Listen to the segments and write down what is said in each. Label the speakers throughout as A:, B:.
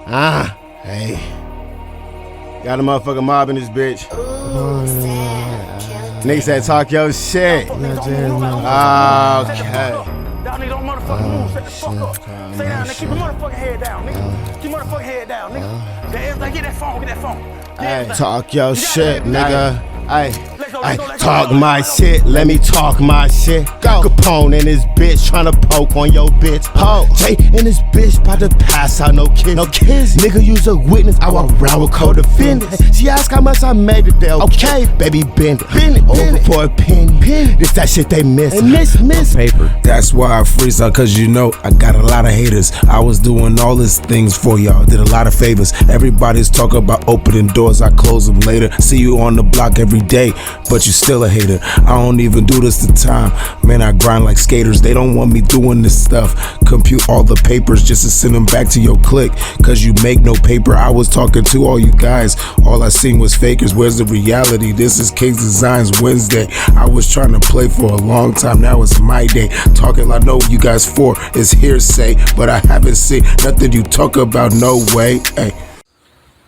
A: Hey. Got a motherfucking mob in this bitch. Niggas said talk your shit. Okay.
B: Y'all niggas don't motherfucking move. Shut the fuck up. Stay down, nigga. Keep your motherfucking head down, nigga. Keep your motherfucking head down, nigga. Get that phone. Get that phone.
A: Hey, talk your shit, nigga. Hey, talk my shit, let me talk my shit. CapONe in this bitch tryna poke on your bitch. Jay in this bitch about to pass out, no kids. Nigga use a witness, I walk around with co-defendants. She asked how much I made it there. Okay, baby, bend it. Over for a penny. This that shit they miss. Miss paper.
C: That's why I freestyle, cause you know I got a lot of haters. I was doing all these things for y'all, did a lot of favors. Everybody's talking about opening doors, I close them later. See you on the block every day, but you still a hater. I don't even do this to time. Man, I grind like skaters. They don't want me doing this stuff. Compute all the papers just to send them back to your clique. Cause you make no paper. I was talking to all you guys. All I seen was fakers. Where's the reality? This is King's Designs Wednesday. I was trying to play for a long time. Now it's my day. Talking I know you guys for is hearsay, but I haven't seen nothing you talk about. No way. Hey.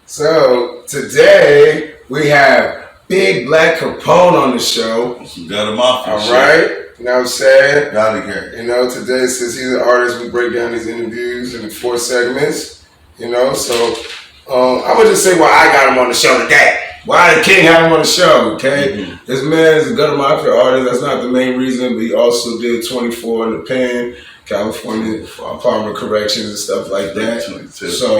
D: So today we have Big Black CapONe on the show.
E: You got him off.
D: All right. You know what I'm saying?
E: Got it here.
D: You know, today, since he's an artist, we break down these interviews into 4 segments. You know, so I'm going to just say why I got him on the show today. Why the King had him on the show, okay? This man is a Gutter Mafia artist. That's not the main reason, but he also did 24 in the Pen, California Department of Corrections and stuff like that. So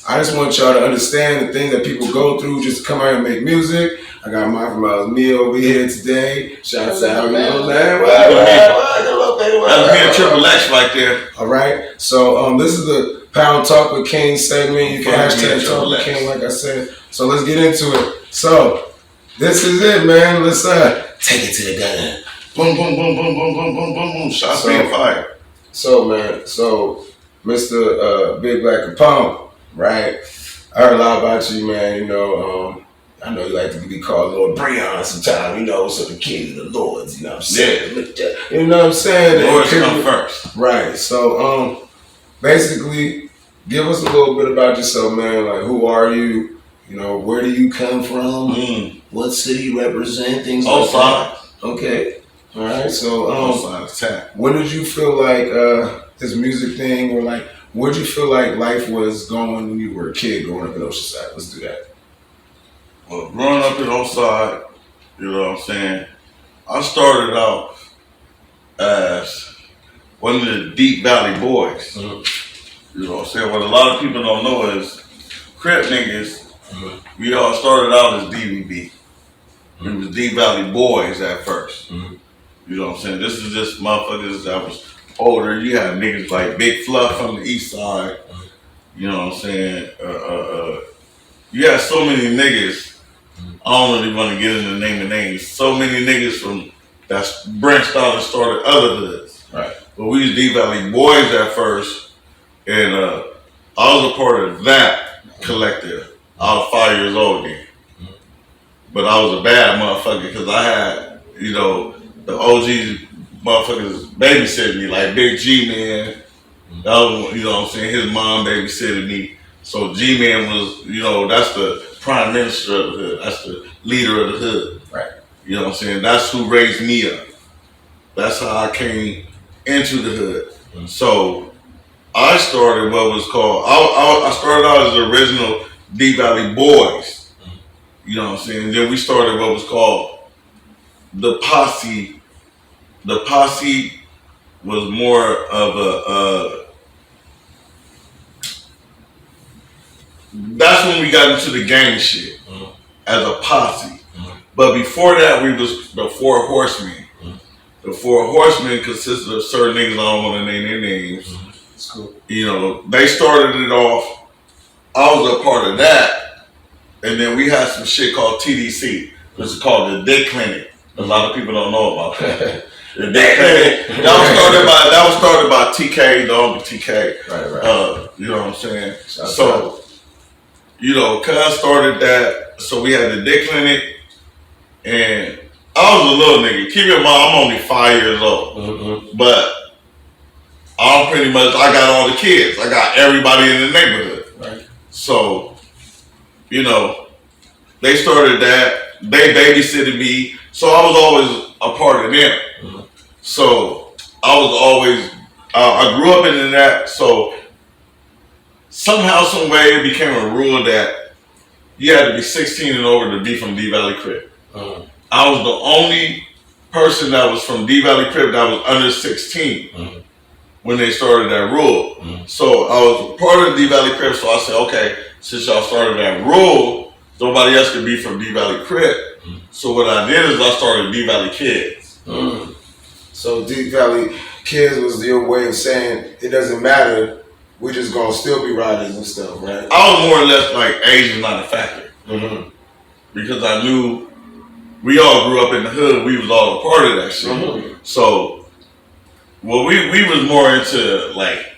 D: I just want y'all to understand the things that people go through just to come out and make music. I got mine from me over here today. Shouts out, man.
E: I'm here, Triple X right there.
D: All right. So this is the Pound Talk with King segment. You can hashtag Talk with King, like I said. So let's get into it. So this is it, man. Let's take it to the gun.
E: Boom, boom, boom, boom, boom, boom, boom, boom, boom. Shots being fired.
D: So, man. So, Mr. Big Black CapONe, right? I heard a lot about you, man. You know, I know you like to be called Lord bReON sometimes, you know, so the king of the lords, you know what I'm saying? Yeah. You know what I'm saying?
E: Lords come first.
D: Right. So, basically, give us a little bit about yourself, man. Like, who are you? You know, where do you come from? What city you represent? Things like that. Okay. All right. So, when did you feel like this music thing, or like, where did you feel like life was going when you were a kid growing up in Oceanside? Let's do that.
E: Well, growing up in Oceanside, you know what I'm saying, I started out as one of the Deep Valley boys. You know what I'm saying? What a lot of people don't know is Crip niggas, we all started out as DVB. We was Deep Valley boys at first. You know what I'm saying? This is just motherfuckers that was older. You had niggas like Big Fluff from the east side. You know what I'm saying? You had so many niggas. I don't really want to get into the name of names. So many niggas from that's branched out and started other hoods.
D: Right.
E: But we was Deep Valley boys at first, and I was a part of that collective. I was 5 years old then. But I was a bad motherfucker because I had, you know, the OGs motherfuckers babysitting me, like Big G Man. That was, you know what I'm saying, his mom babysitted me. So G Man was, you know, that's the prime minister of the hood. That's the leader of the hood.
D: Right.
E: You know what I'm saying? That's who raised me up. That's how I came into the hood. So I started what was called, I started out as the original Deep Valley Boys. You know what I'm saying? Then we started what was called the Posse. The Posse was more of that's when we got into the gang shit as a posse. But before that, we was the 4 Horsemen. The 4 Horsemen consisted of certain niggas, I don't want to name their names.
D: That's cool.
E: You know, they started it off. I was a part of that. And then we had some shit called TDC, which is called the Dick Clinic. A lot of people don't know about that. The Dick Clinic. That was started by TK, the only TK.
D: Right.
E: You know what I'm saying? So, you know, cuz started that. So we had the Dick Clinic, and I was a little nigga. Keep in mind, I'm only 5 years old. But I'm pretty much, I got all the kids. I got everybody in the neighborhood.
D: Right.
E: So, you know, they started that. They babysitted me. So I was always a part of them. Mm-hmm. So I was always, I grew up into that. So somehow, some way, it became a rule that you had to be 16 and over to be from D Valley Crip. Mm-hmm. I was the only person that was from D Valley Crip that was under 16 mm-hmm. when they started that rule. Mm-hmm. So I was a part of D Valley Crip. So I said, okay, since y'all started that rule, nobody else could be from D Valley Crip. Mm-hmm. So what I did is I started D Valley Kids.
D: Mm-hmm. So D Valley Kids was your way of saying it doesn't matter, we just gonna still be riders and stuff, right?
E: I was more or less like age is not a factor. Mm-hmm. Because I knew we all grew up in the hood, we was all a part of that shit. Mm-hmm. So well we was more into like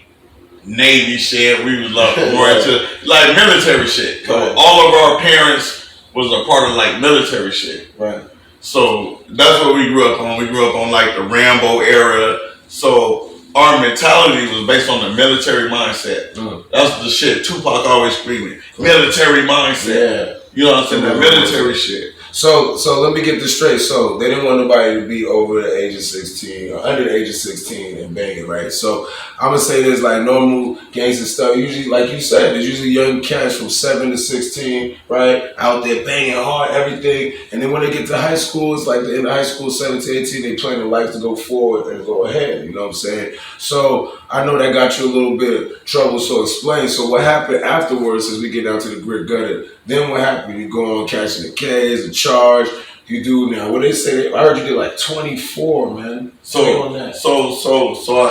E: Navy shit, we was like more into like military shit. Right. All of our parents was a part of like military shit. Right. So that's what we grew up on. We grew up on like the Rambo era. So our mentality was based on the military mindset. That's the shit Tupac always screaming. Military mindset. Yeah. You know what I'm saying? That military shit.
D: So let me get this straight. So they didn't want nobody to be over the age of 16 or under the age of 16 and banging, right? So I'm gonna say there's like normal gangster stuff. Usually, like you said, there's usually young cats from 7 to 16, right? Out there banging hard, everything. And then when they get to high school, it's like in high school, 7 to 18, they plan their life to go forward and go ahead. You know what I'm saying? So I know that got you a little bit of trouble. So explain. So what happened afterwards as we get down to the grit gutter? Then what happened? You go on catching the K's, the charge. You do now. What they say? I heard you did like 24, man.
E: So I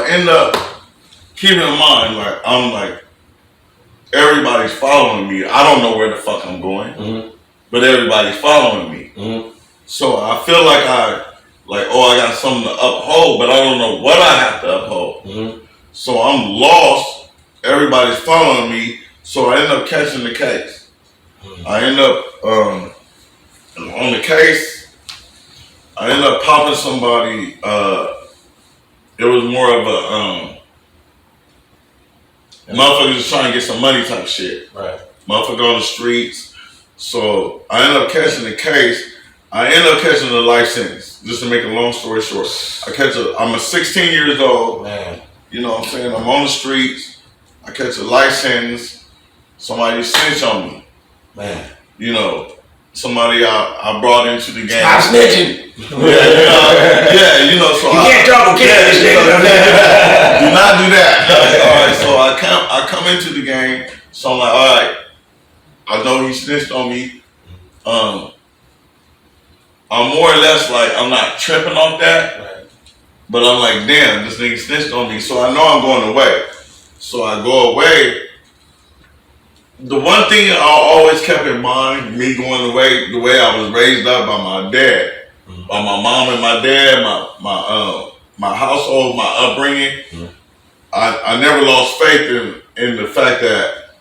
E: end up keeping in mind, like I'm like everybody's following me. I don't know where the fuck I'm going, but everybody's following me. Mm-hmm. So I feel like I got something to uphold, but I don't know what I have to uphold. Mm-hmm. So I'm lost. Everybody's following me. So I end up catching the case. I end up on the case. I end up popping somebody. It was more of a motherfucker just trying to get some money type shit. Right. Motherfucker on the streets. So I end up catching the case. I end up catching the life sentence. Just to make a long story short, I'm a 16 years old. Man. You know what I'm saying? I'm on the streets. I catch a life sentence. Somebody snitch on me. Man, you know, somebody I brought into the game.
D: Stop snitching.
E: Yeah, you know, so
D: you can't double kill.
E: Do not do that. All right, so I come into the game. So I'm like, all right, I know he snitched on me. I'm more or less like I'm not tripping off that, right. But I'm like, damn, this nigga snitched on me. So I know I'm going away. So I go away. The one thing I always kept in mind, me going away, the way I was raised up by my dad, by my mom and my dad, my household, my upbringing. I never lost faith in the fact that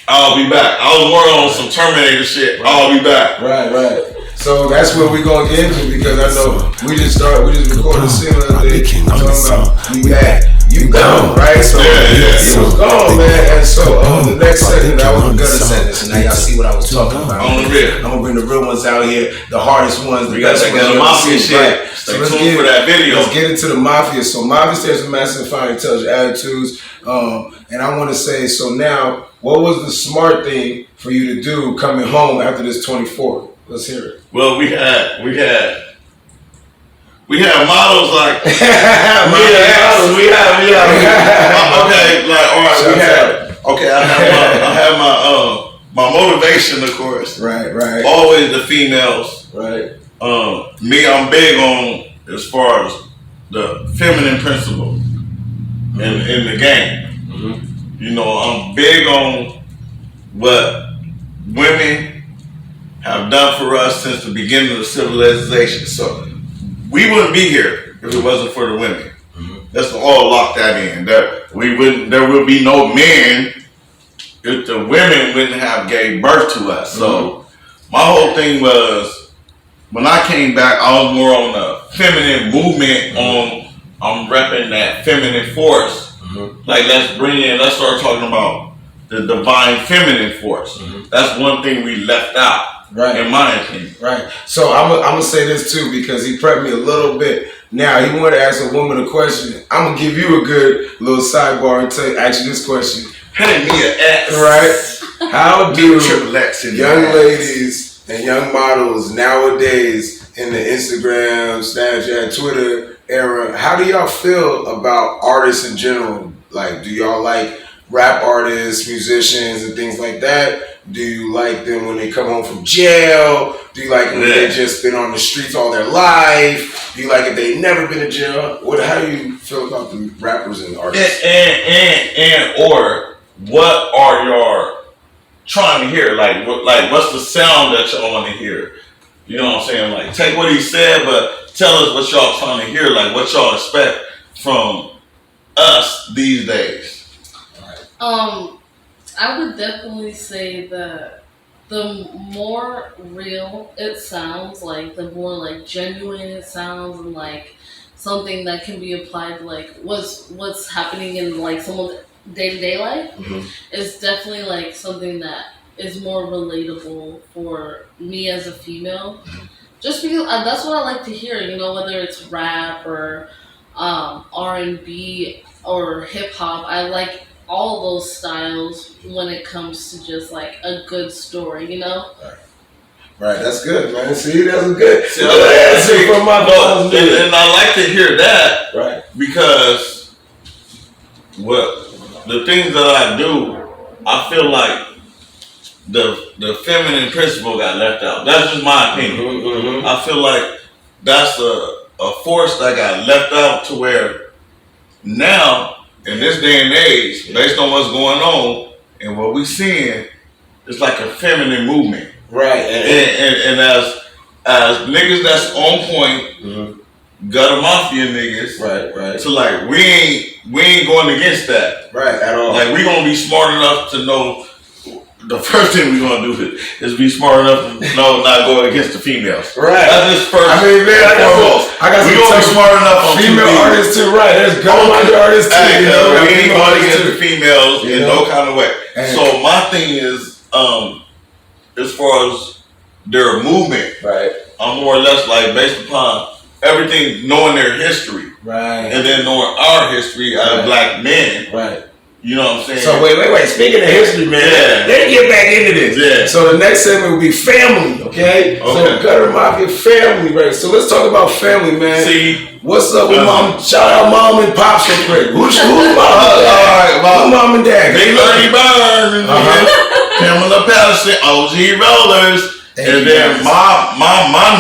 E: I'll be back. I was more on some Terminator shit. Right. I'll be back.
D: Right. So that's what we're gonna get into because I know we just recorded a scene the other day talking about you back. You gone, right? So you was gone, man. And so the next segment, I was gonna sentence, and now y'all see what I was talking about.
E: On the real.
D: I'm gonna bring the real ones out here, the hardest ones.
E: We gotta check out the mafia shit. Right. So let's get for that video.
D: Let's get into the mafia. So mafia stands for magnifying intelligent attitudes. And I want to say, so now, what was the smart thing for you to do coming home after this 24? Let's hear it.
E: Well, we had models like
D: we had
E: okay, like all right, I had my motivation, of course.
D: Right.
E: Always the females.
D: Right.
E: Me, I'm big on as far as the feminine principle in the game. Mm-hmm. You know, I'm big on what women have done for us since the beginning of civilization. So we wouldn't be here if it wasn't for the women. Mm-hmm. Let's all lock that in. There would be no men if the women wouldn't have gave birth to us. Mm-hmm. So my whole thing was when I came back, I was more on the feminine movement. I'm repping that feminine force. Mm-hmm. Like let's start talking about the divine feminine force. That's one thing we left out, in my opinion.
D: Right. So I'm gonna say this too because he prepped me a little bit. Now he wanted to ask a woman a question. I'm gonna give you a good little sidebar and ask you this question.
E: Pay me an X.
D: Right. How do young
E: ass.
D: ladies and young models nowadays in the Instagram, Snapchat, Twitter era, how do y'all feel about artists in general? Like, do y'all like rap artists, musicians, and things like that? Do you like them when they come home from jail? Do you like them when they just been on the streets all their life? Do you like if they never been in jail? How do you feel about the rappers and artists?
E: Or what are y'all trying to hear? Like what's the sound that y'all want to hear? You know what I'm saying? Like, take what he said, but tell us what y'all trying to hear. Like, what y'all expect from us these days.
F: I would definitely say that the more real it sounds, like the more like genuine it sounds, and like something that can be applied to like what's happening in like someone's day-to-day life, is definitely like something that is more relatable for me as a female. Just because that's what I like to hear, you know, whether it's rap or R&B or hip hop. I like all those styles when it comes to just like a good story, you know?
D: Right, that's good, man. See, that's good.
E: See, and I like to hear that,
D: right?
E: Because the things that I do, I feel like the feminine principle got left out. That's just my opinion. I feel like that's a force that got left out to where now, in this day and age, based on what's going on and what we're seeing, it's like a feminine movement.
D: Right.
E: And as niggas that's on point, gutter mafia niggas,
D: right.
E: So like we ain't going against that.
D: Right, at all.
E: Like we gonna be smart enough to know the first thing we gonna do is be smart enough to know not go against the females.
D: Right.
E: That's just first.
D: I mean, man,
E: we gonna be smart enough on
D: female artists too, right? There's gutter artists too.
E: Hey,
D: you know,
E: we ain't going against the females in no kind of way.
D: And
E: so my thing is, as far as their movement,
D: right, I'm
E: more or less like based upon everything, knowing their history,
D: right,
E: and then knowing our history as black men,
D: right.
E: You know what I'm saying?
D: So wait. Speaking of history, man, let's get back into this. Yeah. So the next segment will be family, okay? So Gutter Mafia family, right? So let's talk about family, man.
E: See,
D: what's up with mom? Shout out mom and pops real quick. Who's mom and dad? Who's mom and dad?
E: Big Ernie Burns, Pamela Patterson, OG Rollers, and then my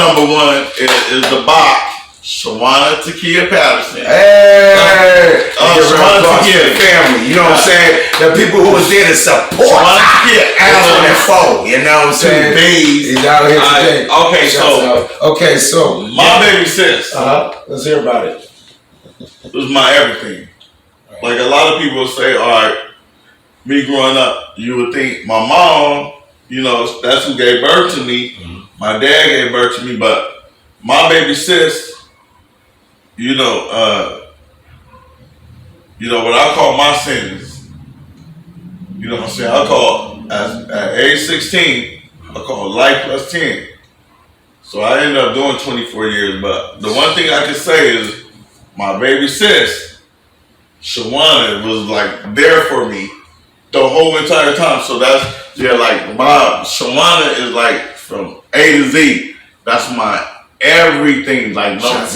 E: number one is the box. Shawana Takia Patterson.
D: Hey!
E: Shawana Takia
D: family, you know what I'm saying? The people who was there to support
E: Shawana Takia
D: Allen and Foe, you know what I'm saying?
E: He's
D: out here today.
E: Okay, so my baby sis.
D: Let's hear about it.
E: It was my everything. Like a lot of people say, all right, me growing up, you would think my mom, you know, that's who gave birth to me. My dad gave birth to me, but my baby sis, you know what I call my sins. You know what I'm saying? I call at age 16, I call life plus 10. So I ended up doing 24 years. But the one thing I can say is my baby sis, Shawana, was like there for me the whole entire time. So that's like my Shawana is like from A to Z. That's my everything. Like like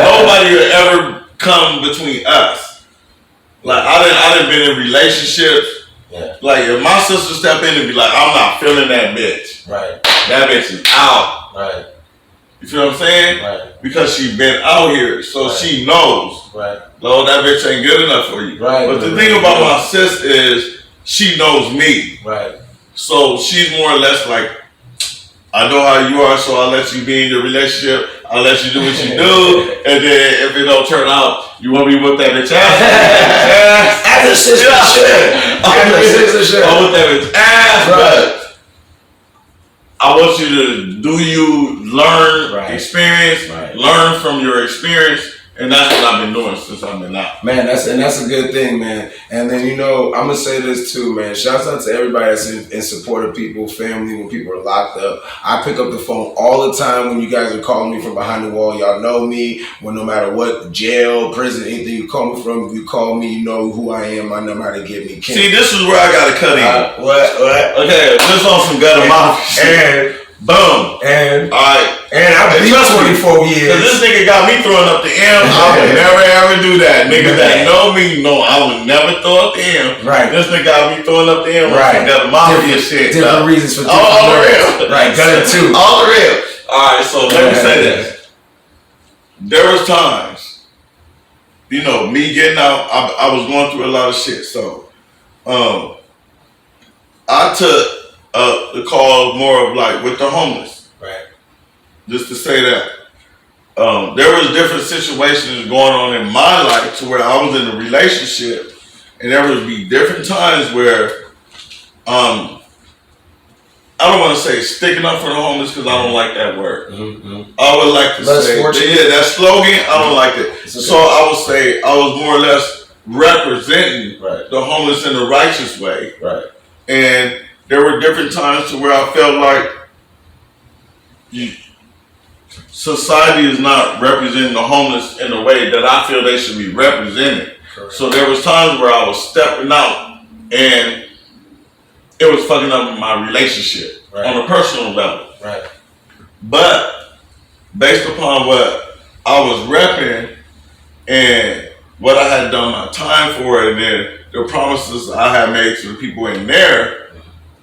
E: nobody would ever come between us. Like I done been in relationships. Yeah. Like if my sister step in and be like, I'm not feeling that bitch. Right. That bitch is out. Right. You feel what I'm saying? Right. Because she been out here, so she knows. Right. Lord, that bitch ain't good enough for you. Right. But the thing about my sis is she knows me. Right. So she's more or less like, I know how you are, so I'll let you be in your relationship. I'll let you do what you do, and then if it don't turn out, you want me with that bitch ass. As a sister should. I want that bitch ass, but I want you to learn experience, learn from your experience, And that's what I've been doing since I've been out.
D: Man, that's a good thing, man. And then, you know, I'm going to say this too, man. Shouts out to everybody that's in support of people, family, when people are locked up. I pick up the phone all the time when you guys are calling me from behind the wall. Y'all know me. Well, no matter what, jail, prison, anything you call me from, you call me, you know who I am. I know how to get me.
E: See, this is where I got to cut in.
D: What?
E: Okay, this on some gutter mafia shit. Boom.
D: And
E: all right.
D: And I've been 24 years.
E: Cause this nigga got me throwing up the M. I would never ever do that. Niggas that know me know I would never throw up the M.
D: Right.
E: This nigga got me throwing up the M.
D: Right.
E: Got the mafia shit.
D: Different reasons for different
E: all the real.
D: Right. Got it too.
E: All the real. All right. So let me say this. There was times, you know, me getting out. I was going through a lot of shit. So, I took the call more of like with the homeless.
D: Right.
E: Just to say that there was different situations going on in my life to where I was in a relationship, and there would be different times where I don't want to say sticking up for the homeless because I don't like that word. Mm-hmm. I would like to say that slogan. I don't like it. Okay. So I would say I was more or less representing the homeless in a righteous way.
D: Right.
E: And there were different times to where I felt like society is not representing the homeless in the way that I feel they should be represented. Correct. So there was times where I was stepping out and it was fucking up my relationship on a personal level.
D: Right.
E: But based upon what I was repping and what I had done my time for, and then the promises I had made to the people in there,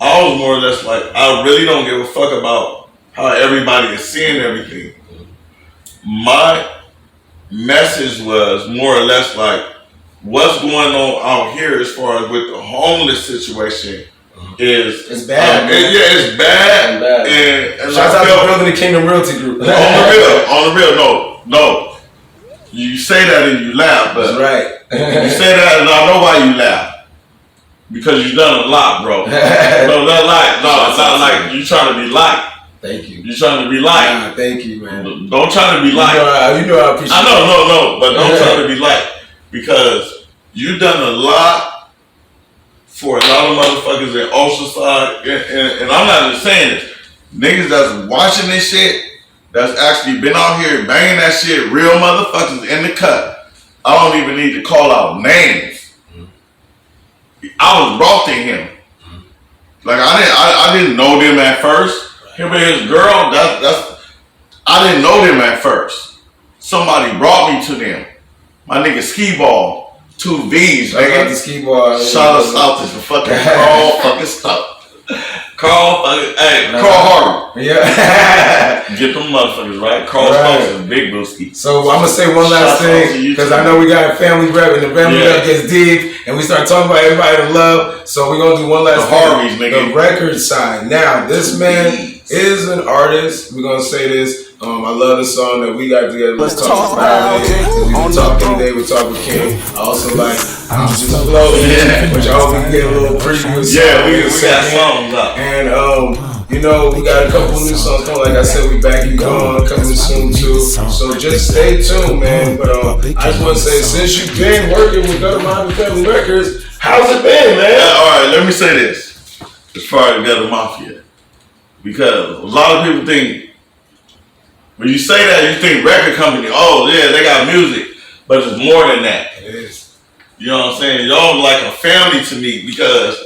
E: I was more or less like, I really don't give a fuck about how everybody is seeing everything. My message was more or less like, what's going on out here as far as with the homeless situation is
D: it's bad.
E: It's bad. And
D: shout out to building the Kingdom Realty Group.
E: on the real, no. You say that and you laugh, but
D: that's right.
E: You say that and I know why you laugh. Because you done a lot, bro. No, it's not like you trying to be liked.
D: Thank you.
E: You trying to be liked.
D: Thank you, man.
E: Don't try to be liked.
D: You know I appreciate it.
E: No, but don't try to be liked. Because you done a lot for a lot of motherfuckers in Oceanside. And I'm not just saying this. Niggas that's watching this shit, that's actually been out here banging that shit, real motherfuckers in the cut. I don't even need to call out names. I was brought to him. Like I didn't know them at first. Him and his girl, I didn't know them at first. Somebody brought me to them. My nigga Ski Ball, 2 V's,
D: shout out to Ski Ball.
E: Shout us out to the fucking Carl fucking stuff. Carl Harvey.
D: Yeah.
E: Get them motherfuckers right. Carl Stokes is big booski.
D: So I'm gonna say one last thing because I know we got a family rep and the family rep gets deep and we start talking about everybody to love. So we're gonna do one last
E: thing.
D: The record sign. Now this man is an artist. We're gonna say this. I love the song that we got together. Let's talk about it. We can talk any day. We talk with KiNG. I also like I'm just floating, which I hope we can get a little preview.
E: Yeah, we got songs up.
D: And you know, we got a couple new songs coming. Like I said, we back and gone coming soon too. So just stay tuned, man. But I just want to say, since you've been working with Gutter Mafia Family Records, how's it been, man?
E: All right, let me say this as far as Gutter Mafia, because a lot of people think when you say that, you think record company. Oh yeah, they got music, but it's more than that.
D: It is.
E: You know what I'm saying? Y'all like a family to me because,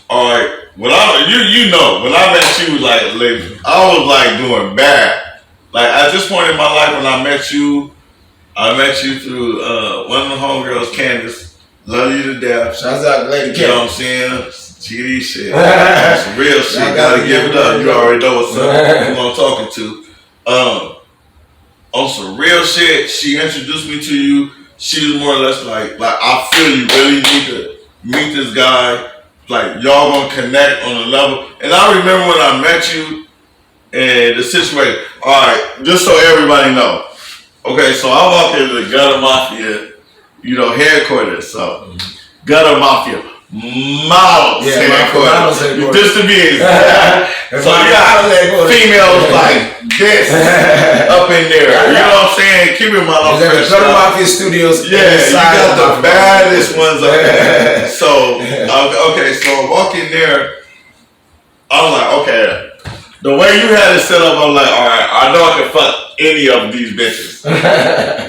E: all right. When you know, when I met you, like, I was like doing bad. Like at this point in my life, when I met you through one of the homegirls, Candace. Love you to death.
D: Shouts out to Lady K.
E: You know what I'm saying? GD shit. Some real shit. Gotta give it up. You already know what's up. Who I'm talking to. On some real shit, she introduced me to you. She was more or less like I feel you really need to meet this guy. Like y'all gonna connect on a level. And I remember when I met you and the situation. All right, just so everybody know. Okay, so I walk into the Gutter Mafia, headquarters. So Gutter Mafia, models
D: Yeah,
E: headquarters.
D: models headquarters.
E: Just to be exact. So you got females like this up in there. You know what I'm saying? Keep in mind,
D: the Gutter Mafia Studios.
E: Yeah, you got the baddest ones up there. So okay, so I walk in there. I was like, okay. The way you had it set up, I'm like, all right, I know I can fuck any of these bitches.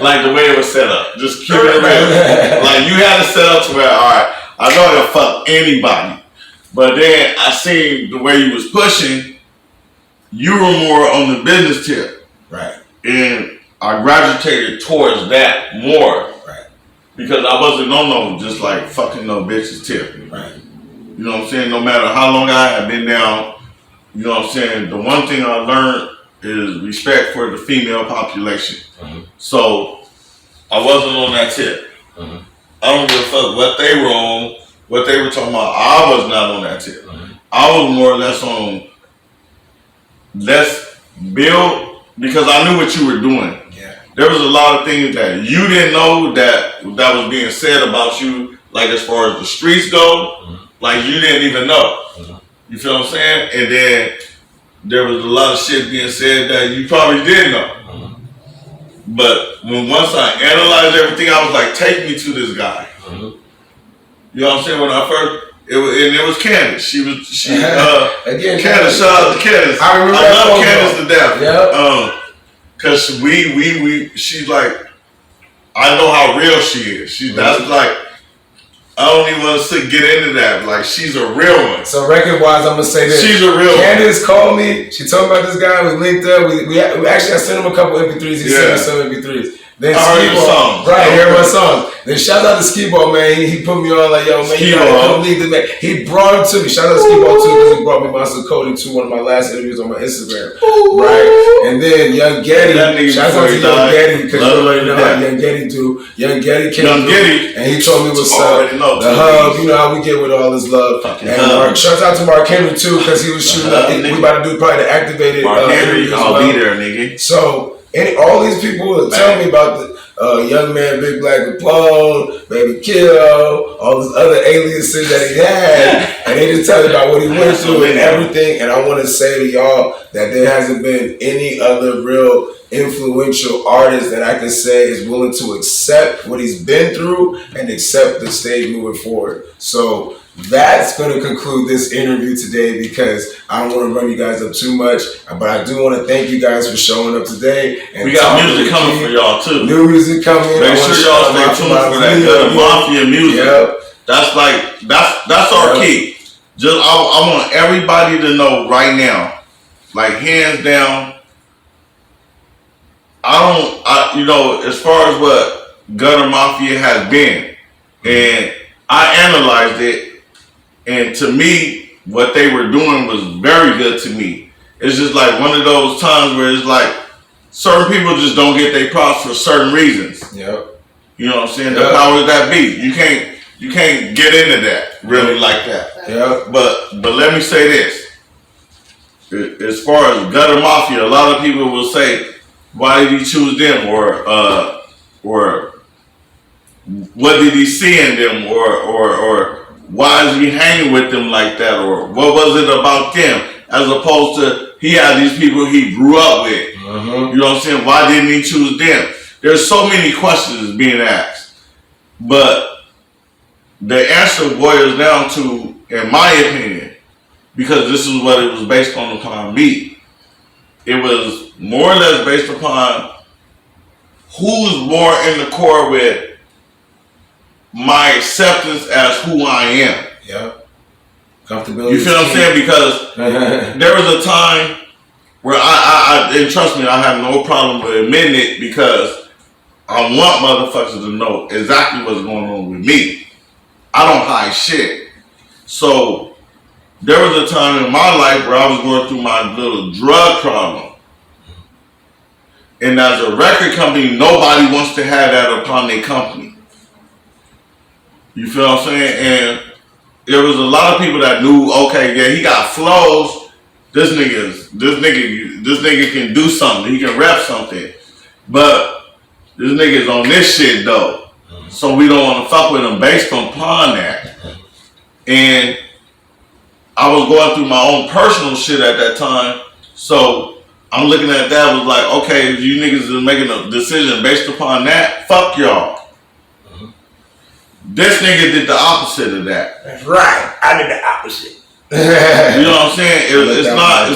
E: Like the way it was set up. Just keep it real. Like you had it set up to where, all right, I know I can fuck anybody. But then I seen the way you was pushing, you were more on the business tip.
D: Right.
E: And I gravitated towards that more.
D: Right.
E: Because I wasn't on no just like fucking no bitches tip.
D: Right.
E: You know what I'm saying? No matter how long I have been down, you know what I'm saying? The one thing I learned is respect for the female population.
D: Mm-hmm.
E: So I wasn't on that tip.
D: Mm-hmm.
E: I don't give a fuck what they were on, what they were talking about. I was not on that tip.
D: Mm-hmm.
E: I was more or less on let's build, because I knew what you were doing.
D: Yeah.
E: There was a lot of things that you didn't know that was being said about you, like as far as the streets go,
D: Mm-hmm.
E: like you didn't even know.
D: Mm-hmm.
E: You feel what I'm saying? And then there was a lot of shit being said that you probably did know.
D: Mm-hmm.
E: But once I analyzed everything, I was like, take me to this guy.
D: Mm-hmm.
E: You know what I'm saying? When I first, it was Candace.
D: Again,
E: Candace, shout out to Candace.
D: I remember
E: I
D: that
E: love
D: phone
E: Candace
D: call.
E: to death.
D: Yep.
E: Cause she's like, I know how real she is. That's like, I don't even want to get into that. Like, she's a real one.
D: So record-wise, I'm gonna say this.
E: She's a real one.
D: Candace called me. She told me about this guy. We linked up. We actually, I sent him a couple MP3s. He sent me some MP3s. Then
E: I heard your songs.
D: Right, heard my songs. Then shout out to Ski-Ball, man. He put me on like, yo, man, you gotta come lead this, man. He brought him to me. Shout out to Ski-Ball, too, because he brought me Monster Cody to one of my last interviews on my Instagram. Right? And then Young Getty. Shout out to Young Getty, because you already know how Young Getty do. Young Getty came through, and he told me what's up. The hub, you know how we get with all this love. And shout out to Mark Henry, too, because he was shooting up. We about to do probably the activated
E: Mark Henry, I'll be there, nigga.
D: So, all these people will tell me about the Young Man, Big Black Capone, Baby Kill, all these other aliases that he had, and they just tell me about what he went through and everything. And I want to say to y'all that there hasn't been any other real influential artist that I can say is willing to accept what he's been through and accept the stage moving forward. So that's going to conclude this interview today, because I don't want to run you guys up too much, but I do want to thank you guys for showing up today. And
E: we got music coming for y'all too.
D: New music coming.
E: Make sure y'all stay tuned for that Gutter Mafia music.
D: Yep.
E: That's our key. Just I want everybody to know right now, like hands down. You know, as far as what Gutter Mafia has been, and I analyzed it. And to me, what they were doing was very good to me. It's just like one of those times where it's like certain people just don't get their props for certain reasons.
D: Yep.
E: You know what I'm saying? The power that be. You can't get into that really like that.
D: Yeah.
E: But let me say this. As far as Gutter Mafia, a lot of people will say, why did he choose them? Or what did he see in them? Or why is he hanging with them like that? Or what was it about them? As opposed to, he had these people he grew up with.
D: Mm-hmm.
E: You know what I'm saying? Why didn't he choose them? There's so many questions being asked. But the answer boils down to, in my opinion, because this is what it was based upon me, it was more or less based upon who's more in the core with my acceptance as who I am.
D: Yeah. Comfortability.
E: You feel what I'm saying? Because there was a time where I and trust me, I have no problem with admitting it, because I want motherfuckers to know exactly what's going on with me. I don't hide shit. So there was a time in my life where I was going through my little drug problem. And as a record company, nobody wants to have that upon their company. You feel what I'm saying? And there was a lot of people that knew, okay, yeah, he got flows. This nigga can do something. He can rap something. But this nigga's on this shit though. So we don't want to fuck with him based upon that. And I was going through my own personal shit at that time. So I'm looking at that, was like, okay, if you niggas are making a decision based upon that, fuck y'all. This nigga did the opposite of that.
D: That's right. I did the opposite.
E: You know what I'm saying? It's not.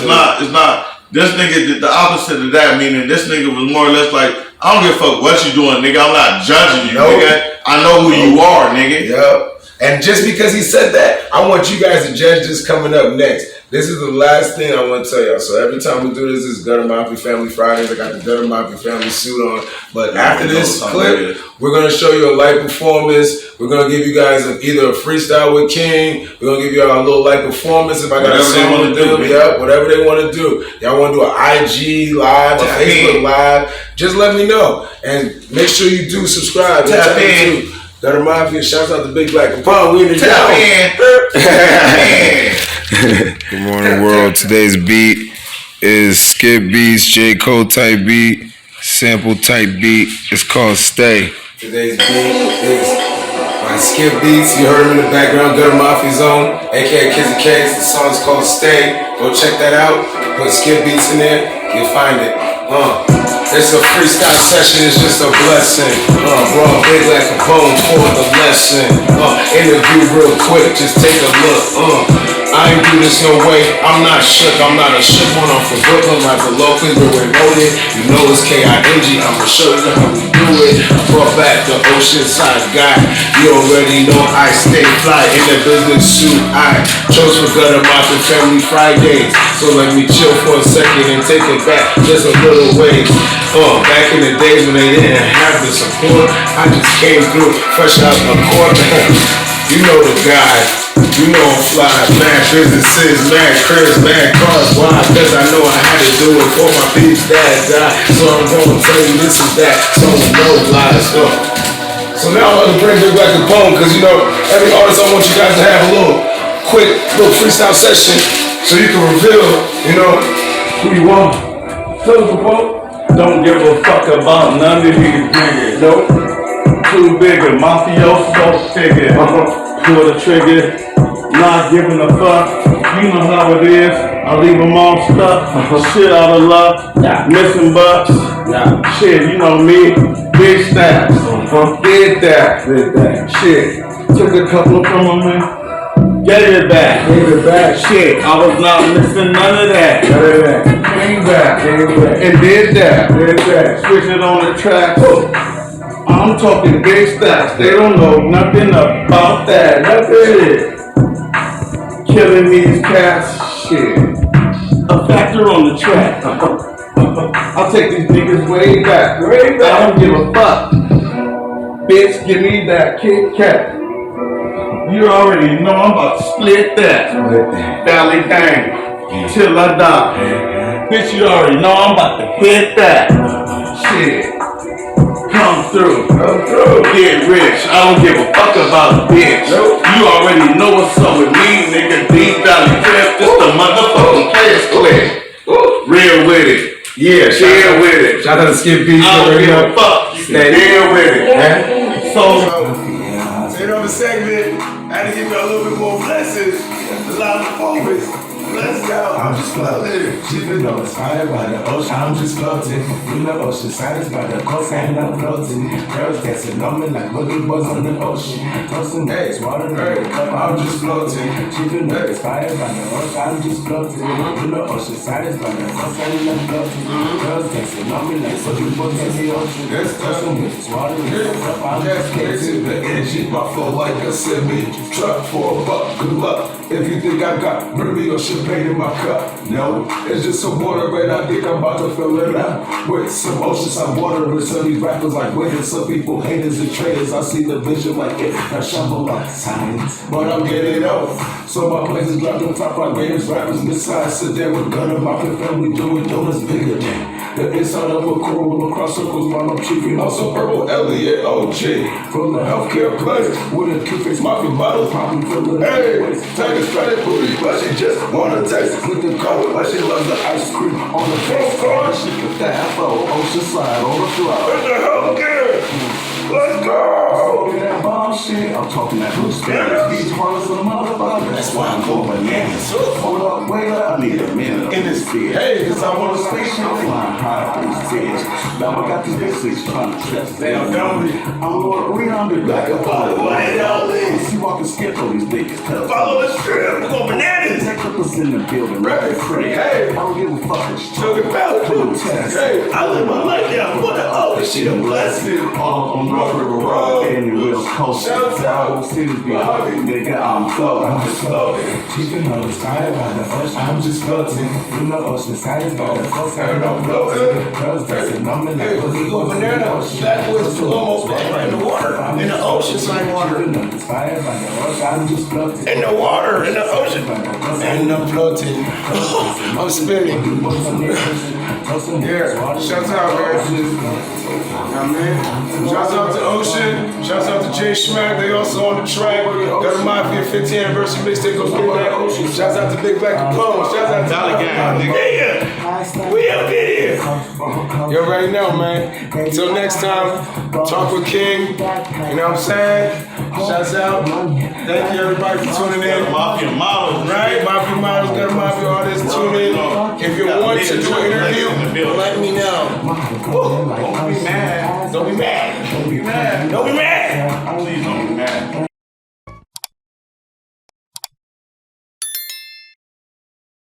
E: This nigga did the opposite of that, meaning this nigga was more or less like, I don't give a fuck what you doing, nigga. I'm not judging you, nigga. I know who you are, nigga.
D: Yep. And just because he said that, I want you guys to judge this coming up next. This is the last thing I want to tell y'all. So every time we do this is Gutter Mafia Family Fridays. I got the Gutter Mafia Family suit on. But after this clip, we're going to show you a live performance. We're going to give you guys either a freestyle with King. We're going to give you all a little live performance if I got a song to do. Yep, whatever they want to do. Y'all want to do an IG live, a Facebook live, just let me know. And make sure you do subscribe.
E: Tap in.
D: Gutter Mafia, shouts out to Big Black Capone. We in the
E: Tap
D: in. Good morning, world. Today's beat is Skip Beats, J. Cole type beat, sample type beat. It's called Stay. Today's beat is by Skip Beats. You heard him in the background, Gutter Mafia Zone, aka Kizzy Case. The song's called Stay. Go check that out. Put Skip Beats in there, you'll find it. It's a freestyle session, it's just a blessing. Bro, Big Black Capone for the lesson. Interview real quick, just take a look. I ain't do this no way, I'm not shook. I'm not a shook one, I'm from Brooklyn, like the locals, but we're noted. You know it's KING, I'ma show you how we do it. I brought back the oceanside guy. You already know I stay fly in the business suit. I chose for Gutter Mafia Family Fridays. So let me chill for a second and take it back just a little ways. Back in the days when they didn't have the support, I just came through fresh out the court. You know the guy, you know I'm fly. Mad businesses, mad cribs, mad cars. Why? Cause I know I had to do it for my peeps that died. So I'm gonna tell you this is that, so no lies. So now I'm gonna bring Big Black Capone, cause you know, every artist I want you guys to have a quick little freestyle session so you can reveal, you know, who you are. Tell us, Capone.
G: Don't give a fuck about none of these niggas. Nope. Too big a mafioso figure. Pull the trigger, not giving a fuck. You know how it is. I leave them all stuck. Shit out of luck. Missing bucks. Shit, you know me. Big stacks. Did that. Shit. Took a couple from them. Get it back. Shit, I was not missing none of that. Came back. And did that. Switch it on the track. I'm talking big stacks. They don't know nothing about that. Nothing. Killing these cats. Shit. A factor on the track. I'll take these niggas way back. I don't give a fuck. Bitch, give me that Kit Kat. You already know I'm about to split that. Valley gang. Till I die. Bitch, you already know I'm about to hit that. Shit. Come through. Get rich. I don't give a fuck about a bitch. You already know what's up with me, nigga. Deep Valley Clip. This the motherfucking players clip. Real with it. Yeah, chill with it.
D: Shout out to Skip Beats.
G: I don't give a fuck. Deal with it. So
D: you know the segment, I had to give you a little bit more blessings. A lot of performance. Let's go.
C: I'm just floating. Shipping though, inspired by the ocean. I'm just floating. You know, ocean satisfied by the coast and I'm floating. Girls dancing on me like boogie boys on the ocean. Toasting days, water in the cup. I'm just floating. Shipping though, inspired by the ocean. I'm just floating. You know, ocean satisfied by the coast and I'm floating. Girls dancing on me like boogie boys on the ocean. Toasting days, water in the cup. I'm just floating.
D: The energy, my flow like a semi truck for a buck. Good luck. If you think I got bring your champagne in my cup, no, it's just some water, and I think I'm about to fill it up with some oceanside water. And some of these rappers like winners, some people haters and traitors. I see the vision like it, I shovel like science, but I'm getting out. So my places drop the top like greatest rappers. Besides, sit there with Gutter Mafia Family doing donuts bigger than the inside of a coral across circles while I'm chiefing. Also purple Elliot OG from the healthcare place with a two-face mafia bottle popping from the hey, take a straight booty, but she just wanna taste it with the cold, but she loves the ice cream on the face card. She put the afro oceanside on the floor. What the hell, girl? Let's go.
G: That bullshit, I'm talking that blue spirit. These harlots of the motherfucker. That's why I'm going bananas. Hold up, wait up. I need a minute in this bitch.
D: Hey, cause I want to spaceship.
G: I'm flying high on these stairs. Now I got these basics trying to trust them. I'm Lord bReON, the black and white. See walking skip on these niggas.
D: Follow the strip. We're going bananas.
G: Tech us in the building. Right, free.
D: Hey.
G: I don't give a fuck.
D: Talking about hey, I live my life down for the old shit. A blessing.
G: All on North River Road. And the wheels coast.
D: Shouts out.
G: Cities be nigga, I'm floating. I'm just floating. Keeping on the side by the first. I'm just floating. You know, ocean side by the first.
D: I'm floating.
G: Hey,
D: we go banana. That was almost in the water. In the ocean side water.
G: I'm just floating.
D: In the water. In the ocean. And I'm floating. I'm spinning. Yeah. Shouts out, man. Yeah, man. Shouts out to Ocean. Shouts out to Jay Schmack. They also on the track. Got a Mafia 15th anniversary mixtape. Go get that Ocean. Shouts out to Big Black Capone. Shouts out to TaLK gang. Yeah. We up in here. You already know, man. Until next time, talk with King. You know what I'm saying? Shouts out. Thank you everybody for tuning in.
E: Mafia models,
D: Right? Mafia models, got a Mafia artists. Tune in. If you want to do an interview, let me know. Don't be mad. Don't be mad. Don't be mad. Don't be mad.
E: Please don't be mad.